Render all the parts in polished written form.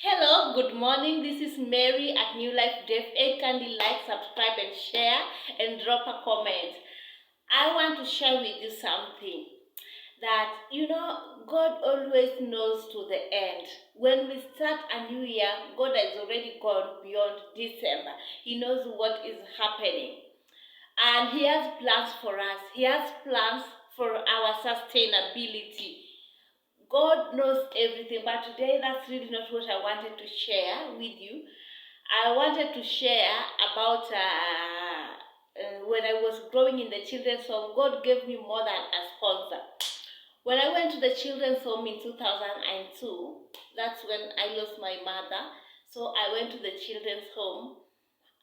Hello, good morning. This is Mary at New Life Deaf 8. Kindly like, subscribe, and share, and drop a comment. I want to share with you something that God always knows to the end. When we start a new year, God has already gone beyond December. He knows what is happening, and He has plans for us. He has plans for our sustainability. God knows everything, but today that's really not what I wanted to share with you. I wanted to share about when I was growing in the children's home. God gave me more than a sponsor. When I went to the children's home in 2002, that's when I lost my mother. So I went to the children's home,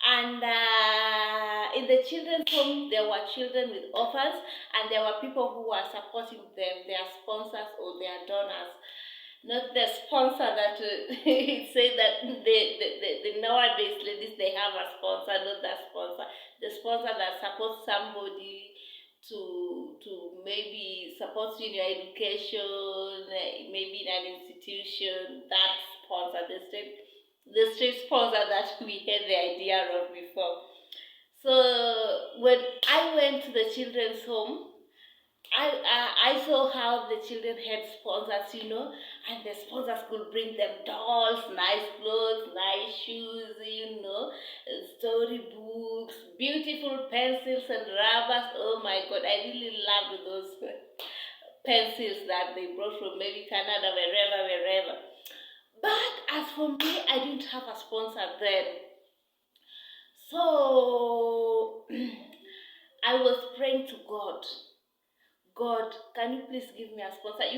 and in the children's home, there were children with orphans, and there were people who were supporting them, their sponsors or their donors. Not the sponsor that say that the nowadays ladies they have a sponsor, not that sponsor. The sponsor that supports somebody to maybe support you in your education, maybe in an institution. That sponsor, the street sponsor that we had the idea of before. So when I went to the children's home, I saw how the children had sponsors, and the sponsors could bring them dolls, nice clothes, nice shoes, storybooks, beautiful pencils and rubbers. Oh my God, I really loved those pencils that they brought from maybe Canada, wherever. But as for me, I didn't have a sponsor then. So I was praying to God. God, can you please give me a sponsor? I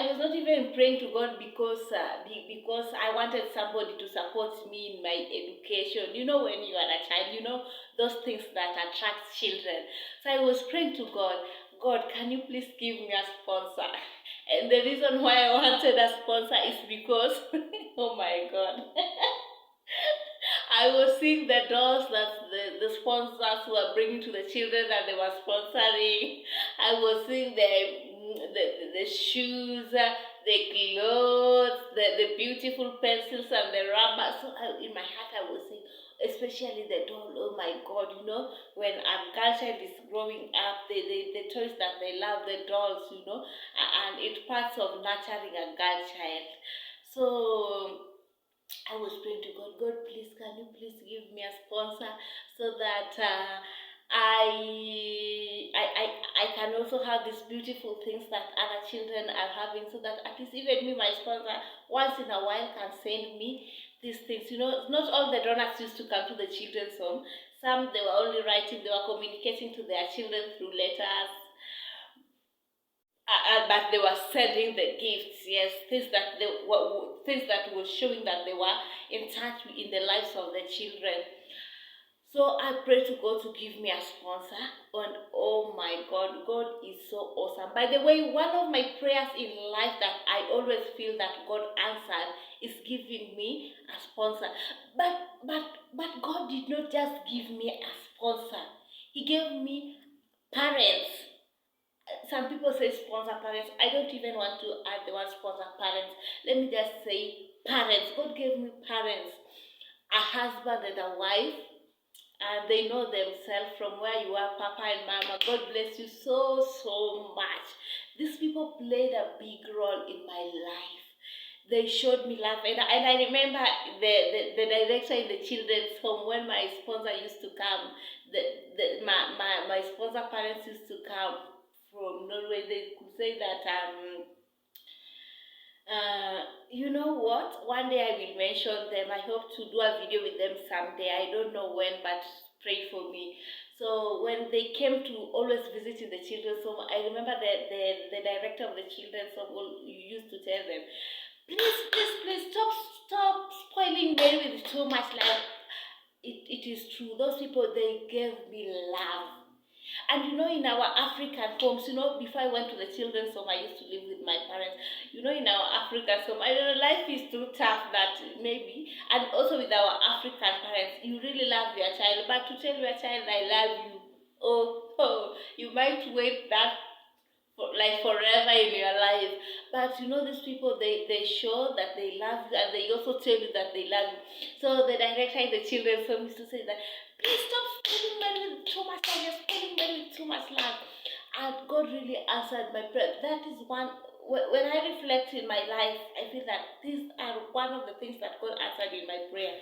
was not even praying to God because I wanted somebody to support me in my education. When you are a child, those things that attract children. So I was praying to God. God, can you please give me a sponsor? And the reason why I wanted a sponsor is because, oh my God. I was seeing the dolls that the sponsors were bringing to the children that they were sponsoring. I was seeing the shoes, the clothes, the beautiful pencils and the rubber. So in my heart I was saying, especially the doll, oh my God, when a girl child is growing up, the toys that they love, the dolls, and it's parts of nurturing a girl child. So I was praying to God, God, please, can you please give me a sponsor so that I can also have these beautiful things that other children are having, so that at least even me, my sponsor, once in a while can send me these things. Not all the donors used to come to the children's home. Some, they were only writing, they were communicating to their children through letters, but they were sending the gifts, yes, things that were showing that they were in touch in the lives of the children. So I pray to God to give me a sponsor, and oh my God, God is so awesome. By the way, one of my prayers in life that I always feel that God answered is giving me a sponsor. But God did not just give me a sponsor; He gave me parents. Some people say sponsor parents. I don't even want to add the word sponsor parents. Let me just say parents. God gave me parents, a husband and a wife, and they know themselves from where you are, Papa and Mama. God bless you so much. These people played a big role in my life. They showed me love, and I remember the director in the children's home when my sponsor used to come. My sponsor parents used to come from Norway. They could say that you know what? One day I will mention them. I hope to do a video with them someday. I don't know when, but pray for me. So when they came to always visit in the children's home, I remember the director of the children's home used to tell them, please stop spoiling Mary with too much love. It is true. Those people, they gave me love. And in our African homes, before I went to the children's home, I used to live with my parents. In our African home, I don't know, life is too tough that maybe, and also with our African parents, you really love your child, but to tell your child, I love you, oh, you might wait that like forever in your life. But you know, these people, they show that they love you, and they also tell you that they love you. So the director in the children's home used to say that, please stop spelling money with too much love, you're spelling money with too much love. And God really answered my prayer. That is one, when I reflect in my life, I feel that these are one of the things that God answered in my prayer.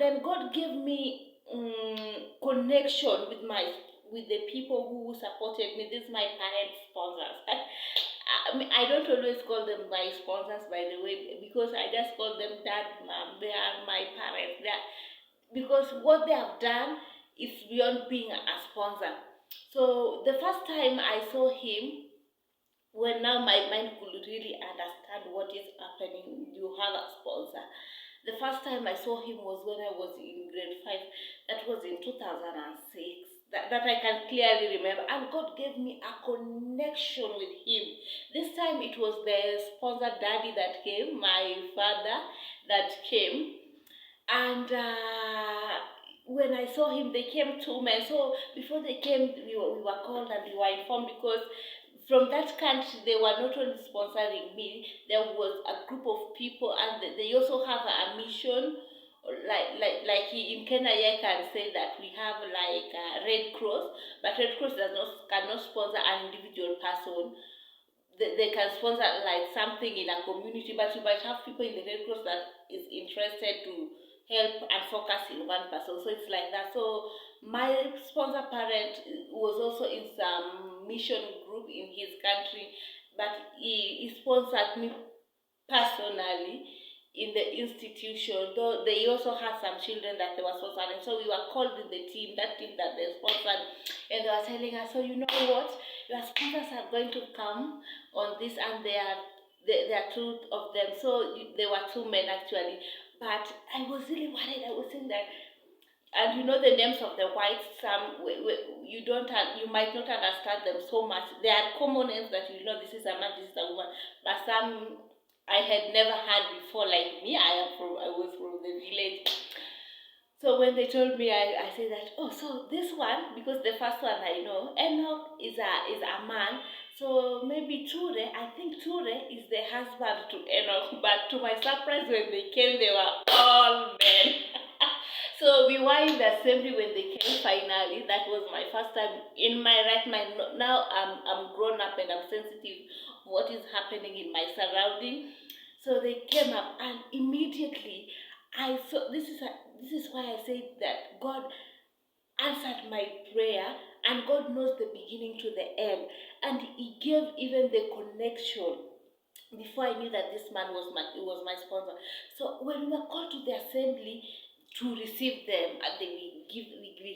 Then God gave me connection with the people who supported me. This is my parents' sponsors. I don't always call them my sponsors, by the way, because I just call them dad, mom. They are my parents. Because what they have done is beyond being a sponsor. So the first time I saw him, when now my mind could really understand what is happening, you have a sponsor. The first time I saw him was when I was in grade 5. That was in 2006. That I can clearly remember. And God gave me a connection with him. This time it was the sponsor daddy that came, my father that came. And when I saw him, they came two men. So before they came, we were called and we were informed, because from that country they were not only sponsoring me, there was a group of people, and they also have a mission, like in Kenya I can say that we have like Red Cross, but Red Cross cannot sponsor an individual person. They can sponsor like something in a community, but you might have people in the Red Cross that is interested to help and focus in one person. So it's like that. So my sponsor parent was also in some mission group in his country, but he sponsored me personally in the institution, though they also had some children that they were sponsoring. So we were called in the team, that team that they sponsored, and they were telling us, so you know what, your sponsors are going to come on this, and there are two of them. So there were two men actually, but I was really worried. I was saying that, and you know the names of the whites, some you might not understand them so much. They are common names that you know, this is a man, this is a woman, but some I had never heard before. Like me, I was from the village. So when they told me, I said that, oh, so this one, because the first one I know, Enoch is a man. So maybe Ture, I think Ture is the husband to Enoch. But to my surprise, when they came, they were all men. So we were in the assembly when they came finally. That was my first time in my right mind. Now I'm grown up and I'm sensitive what is happening in my surrounding. So they came up, and immediately I saw, this is why I say that God answered my prayer, and God knows the beginning to the end, and He gave even the connection before I knew that this man was my sponsor. So when we were called to the assembly to receive them, and then we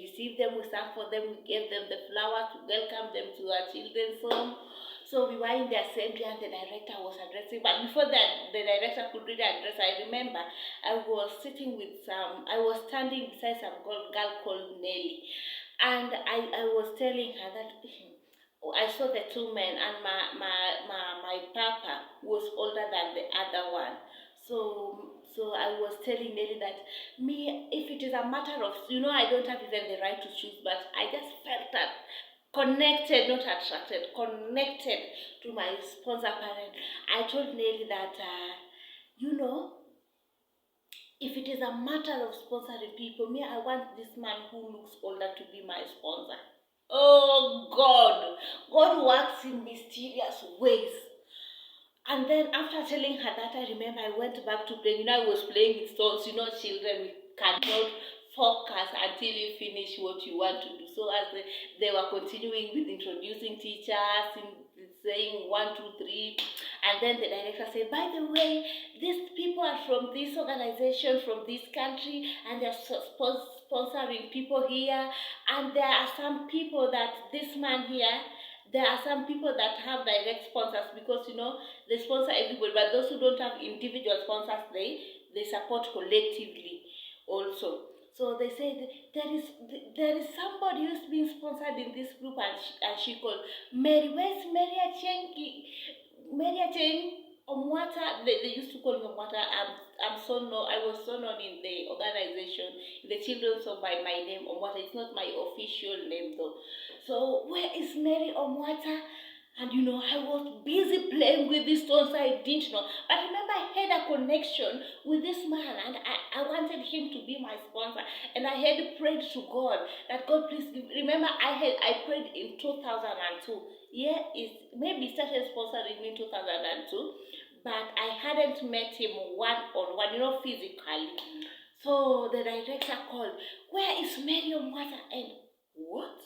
received them, we sang for them, we gave them the flowers to welcome them to our children's home. So we were in the assembly, and the director was addressing. But before that, the director could really address. I remember I was standing beside some girl called Nelly, and I was telling her that I saw the two men, and my papa was older than the other one. So I was telling Nelly that, me, if it is a matter of, I don't have even the right to choose, but I just felt that connected, not attracted, connected to my sponsor parent. I told Nelly that, if it is a matter of sponsoring people, me, I want this man who looks older to be my sponsor. Oh God, God works in mysterious ways. And then after telling her that, I remember I went back to playing. I was playing with stones. Children, we cannot focus until you finish what you want to do. So as they were continuing with introducing teachers, saying 1, 2, 3, and then the director said, by the way, these people are from this organization, from this country, and they're sponsoring people here, and there are some people that this man here, there are some people that have direct sponsors, because they sponsor everybody, but those who don't have individual sponsors, they support collectively also. So they said there is somebody who's being sponsored in this group, and she called Mary. Where's Mary Acheng? Mary Acheng Omwata. They used to call me Omwata. I was so known in the organization, in the children's home, by my name Omwata. It's not my official name though. So where is Mary Omwata? And I was busy playing with these stones I didn't know. But remember, I had a connection with this man, and I wanted him to be my sponsor. And I had prayed to God that God, please remember, I prayed in 2002. Yeah, maybe started sponsoring me in 2002, but I hadn't met him one on one, physically. So the director called, "Where is Miriam Water?" And what?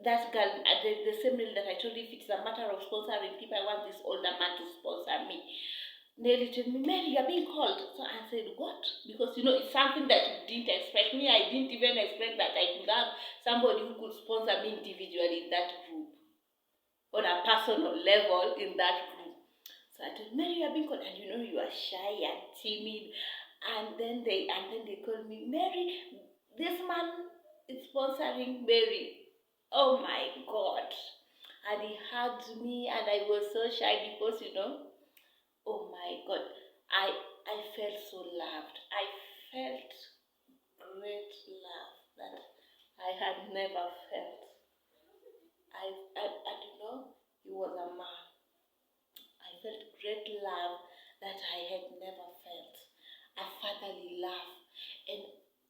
That girl, the same reel that I told you, if it's a matter of sponsoring people, I want this older man to sponsor me. Nelly told me, "Mary, you're being called." So I said, "What?" Because it's something that you didn't expect. Me, I didn't even expect that I could have somebody who could sponsor me individually in that group, on a personal level in that group. So I told Mary, you're being called, and you are shy and timid. And then they called me, "Mary, this man is sponsoring Mary." Oh my God. And he hugged me, and I was so shy because oh my God, I felt so loved. I felt great love that I had never felt. And he was a man. I felt great love that I had never felt. A fatherly love. And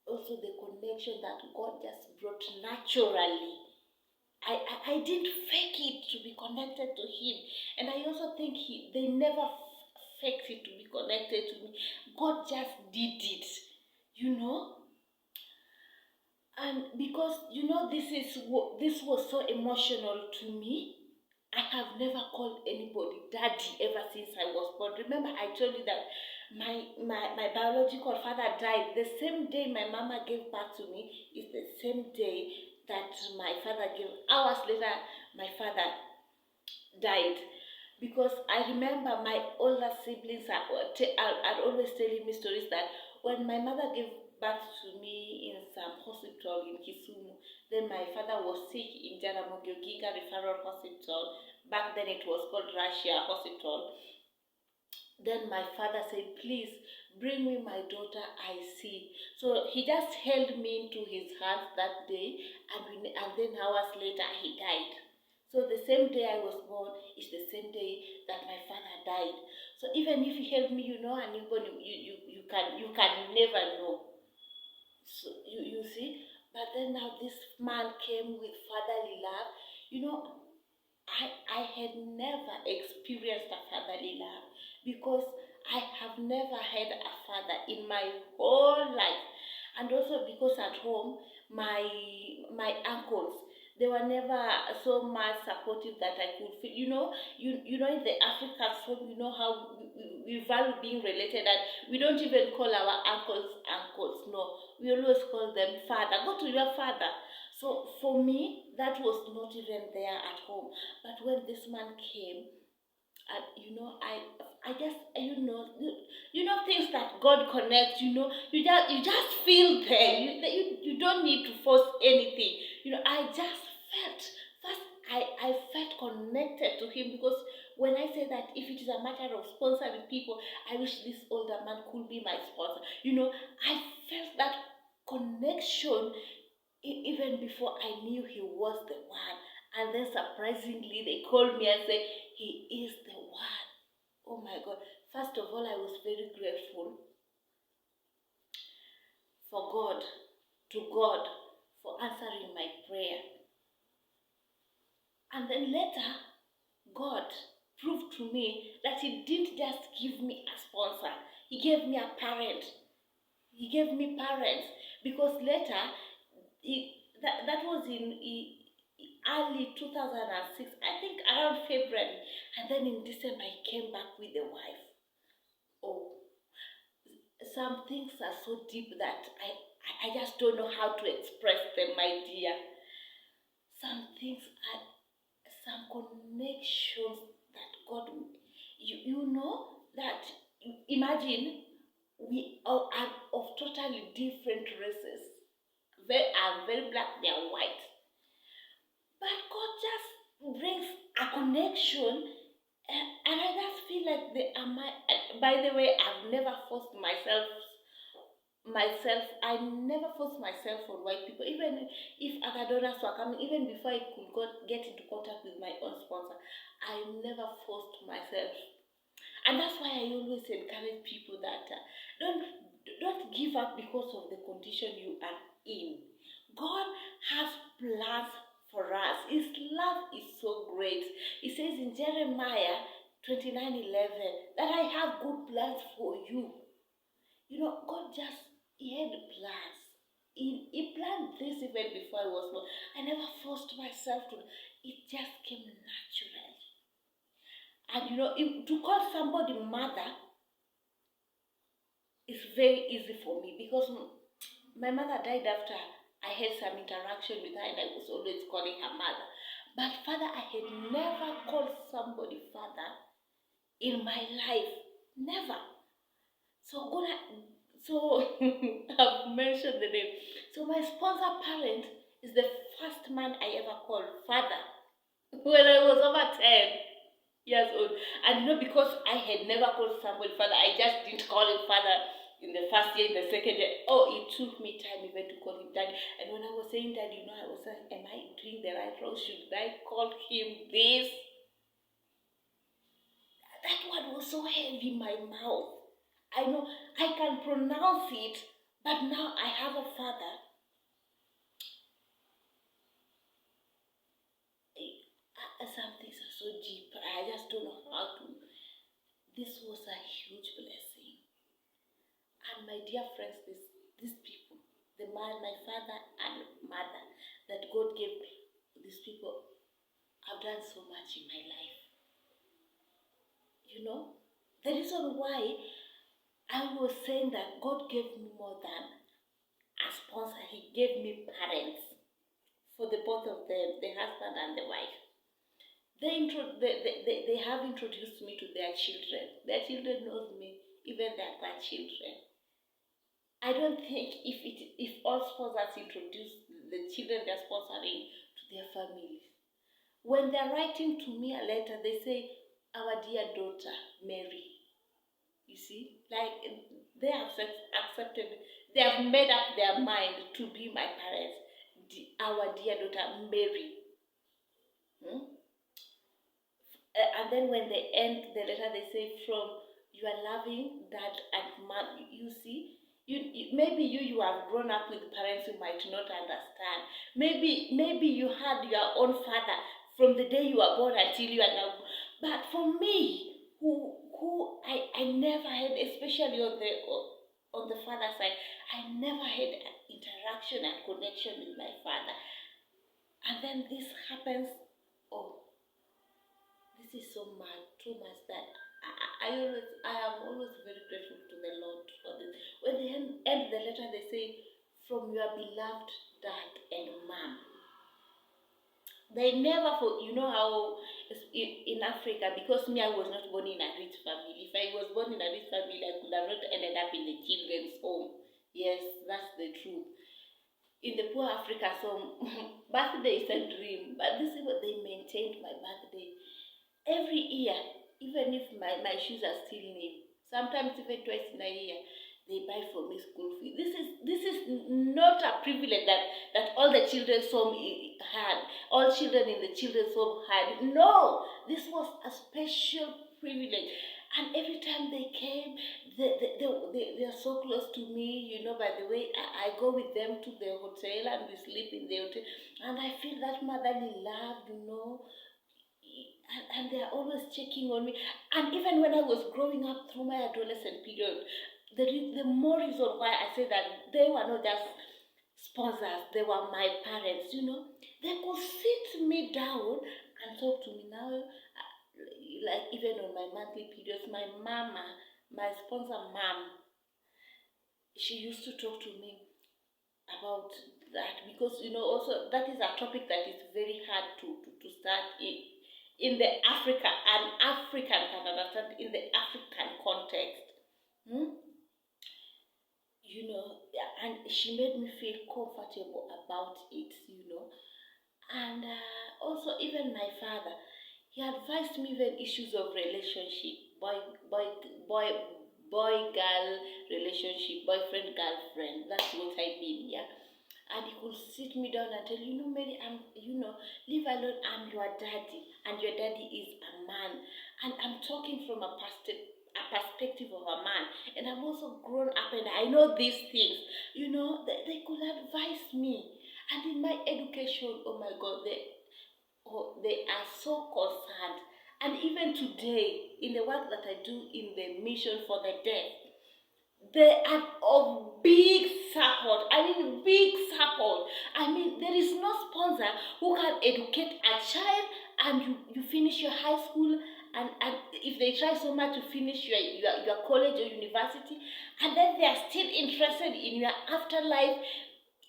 also the connection that God just brought naturally. I didn't fake it to be connected to him. And I also think they never faked it to be connected to me. God just did it, And because, this was so emotional to me. I have never called anybody daddy ever since I was born. Remember, I told you that my biological father died. The same day my mama gave birth to me is the same day that my father gave. Hours later, my father died. Because I remember my older siblings are always telling me stories that when my mother gave birth to me in some hospital in Kisumu, then my father was sick in Jaramogi Oginga Referral Hospital. Back then it was called Russia Hospital. Then my father said, "Please bring me my daughter, I see." So he just held me into his hands that day, and then hours later he died. So the same day I was born is the same day that my father died. So even if he held me, a newborn, you can never know. So you see, but then now this man came with fatherly love. I had never experienced a fatherly love because I have never had a father in my whole life. And also because at home, my uncles, they were never so much supportive that I could feel. In the African home, how we value being related, and we don't even call our uncles. No, we always call them father. Go to your father. So for me, that was not even there at home. But when this man came, and I just things that God connects. You just feel there. You don't need to force anything. I just felt first. I felt connected to him because when I say that if it is a matter of sponsoring people, I wish this older man could be my sponsor. I felt that connection even before I knew he was the one. And then surprisingly, they called me and said, "He is the one." Oh my God. First of all, I was very grateful for God, for answering my prayer. And then later, God proved to me that He didn't just give me a sponsor, He gave me a parent. He gave me parents because later, that was in early 2006, I think around February, and then in December he came back with a wife. Oh, some things are so deep that I just don't know how to express them, my dear. Some things are some connections that God, you know that, imagine we are of totally different races. They are very black, they are white. But God just brings a connection, and I just feel like they are my. By the way, I've never forced myself myself. I never forced myself on white people. Even if other donors were coming, even before I could get into contact with my own sponsor, I never forced myself. And that's why I always encourage people that don't don't give up because of the condition you are in. God has plans for us. His love is so great. He says in Jeremiah 29:11 that I have good plans for you. You know, God just, He had plans. He planned this even before I was born. I never forced myself to. It just came naturally. And you know, to call somebody mother is very easy for me because my mother died after I had some interaction with her and I was always calling her mother. But father, I had never called somebody father in my life. Never. So I've mentioned the name. So my sponsor parent is the first man I ever called father when I was over 10 years old. And not because I had never called somebody father, I just didn't call him father in the first year, in the second year. Oh, it took me time even to call him daddy. And when I was saying daddy, you know, I was saying, am I doing the right wrong? Should I call him this? That word was so heavy in my mouth. I know I can pronounce it, but now I have a father. Some things are so deep. I just don't know how to. This was a huge blessing. And my dear friends, these people, the man, my father and mother, that God gave me, these people have done so much in my life. You know, the reason why I was saying that God gave me more than a sponsor, He gave me parents for the both of them, the husband and the wife. They have introduced me to their children. Their children knows me, even their grandchildren. I don't think if all sponsors introduce the children they're sponsoring to their families, when they're writing to me a letter, they say, "Our dear daughter Mary." You see, like they have accepted, they have made up their mind to be my parents. Our dear daughter Mary. Hmm? And then when they end the letter, they say, "From your loving dad and mom." You see, maybe you have grown up with parents who might not understand. Maybe you had your own father from the day you were born until you are now. But for me, who I never had, especially on the father side, I never had an interaction and connection with my father. And then this happens. Oh, this is so much, too much that I am always very grateful to the Lord for this. When they end the letter, they say, "From your beloved dad and mom." They never, you know how in Africa, because me, I was not born in a rich family. If I was born in a rich family, I could have not ended up in the children's home. Yes, that's the truth. In the poor Africa, so birthday is a dream, but this is what they maintained my birthday. Every year, even if my shoes are still new, sometimes even twice in a year, they buy for me school fees. This is not a privilege that all the children's home had, all children in the children's home had. No, this was a special privilege. And every time they came, they are so close to me. You know, by the way, I go with them to the hotel and we sleep in the hotel. And I feel that motherly love, you know, and they are always checking on me. And even when I was growing up through my adolescent period, the more reason why I say that they were not just sponsors, they were my parents, you know. They could sit me down and talk to me now, like even on my monthly periods. My mama, my sponsor mom, she used to talk to me about that because, you know, also that is a topic that is very hard to start in the Africa, an African can understand in the African context. Hmm? You know, and she made me feel comfortable about it, you know. And also, even my father, he advised me when issues of relationship, boy, boy, boy, boy-girl relationship, boyfriend-girlfriend. That's what I mean, yeah. And he could sit me down and tell, Mary, leave alone, I'm your daddy, and your daddy is a man. And I'm talking from a perspective of a man, and I'm also grown up and I know these things. They could advise me. And in my education, oh my God, they are so concerned. And even today, in the work that I do in the mission for the deaf, they are of big support. Big support. There is no sponsor who can educate a child and you finish your high school, and if they try so much to finish your college or university, and then they are still interested in your afterlife,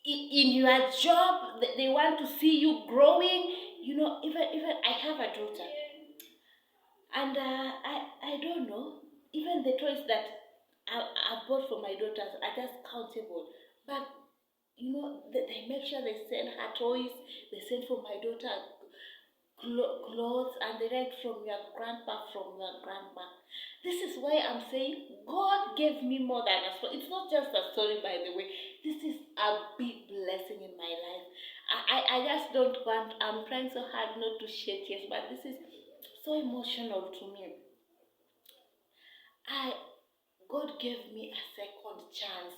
in your job, they want to see you growing. Even I have a daughter, and I don't know, even the toys that I bought for my daughters are just countable. But they make sure they send her toys, they send for my daughter clothes, and they write from your grandpa, from your grandma. This is why I'm saying God gave me more than a story. It's not just a story, by the way. This is a big blessing in my life. I just don't want, I'm trying so hard not to shed tears, but this is so emotional to me. God gave me a second chance,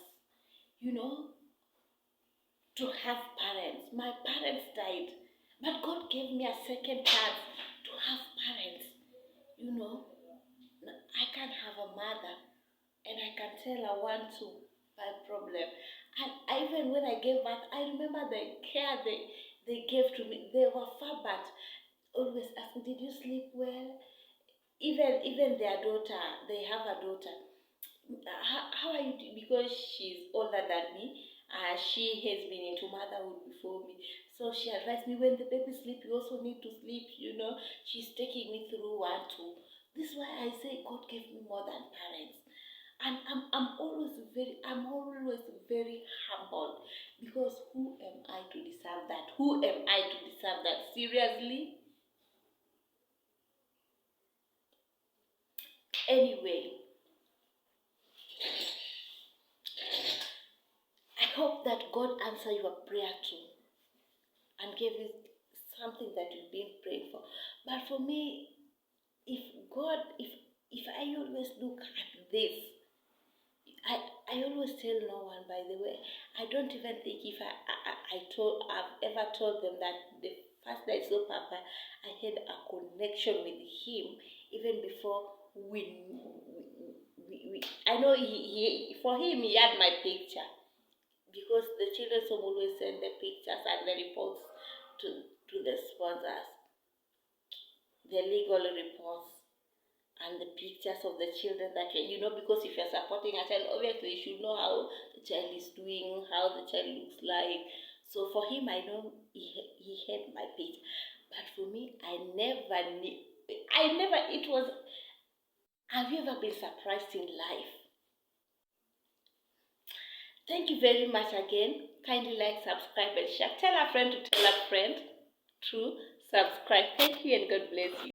to have parents. My parents died, but God gave me a second chance to have parents. I can have a mother, and I can tell her one, two, my problem. And even when I gave birth, I remember the care they gave to me. They were far, but always asking, did you sleep well? Even their daughter, they have a daughter. How are you doing? Because she's older than me. She has been into motherhood before me. So she advised me, when the baby sleep, you also need to sleep, She's taking me through one, two. This is why I say God gave me more than parents. And I'm always very humble, because who am I to deserve that? Who am I to deserve that? Seriously? Anyway, I hope that God answer your prayer too and give you something that you've been praying for. But for me, if I always look at this, I always tell no one, by the way. I don't even think if I've ever told them that the first day I saw Papa, I had a connection with him even before I know for him, he had my picture, because the children's home always send the pictures and the reports to the sponsors, the legal reports and the pictures of the children that because if you're supporting a child, obviously you should know how the child is doing, how the child looks like. So for him, I know he had my picture. But for me, have you ever been surprised in life? Thank you very much again. Kindly like, subscribe, and share. Tell a friend to tell a friend to subscribe. Thank you, and God bless you.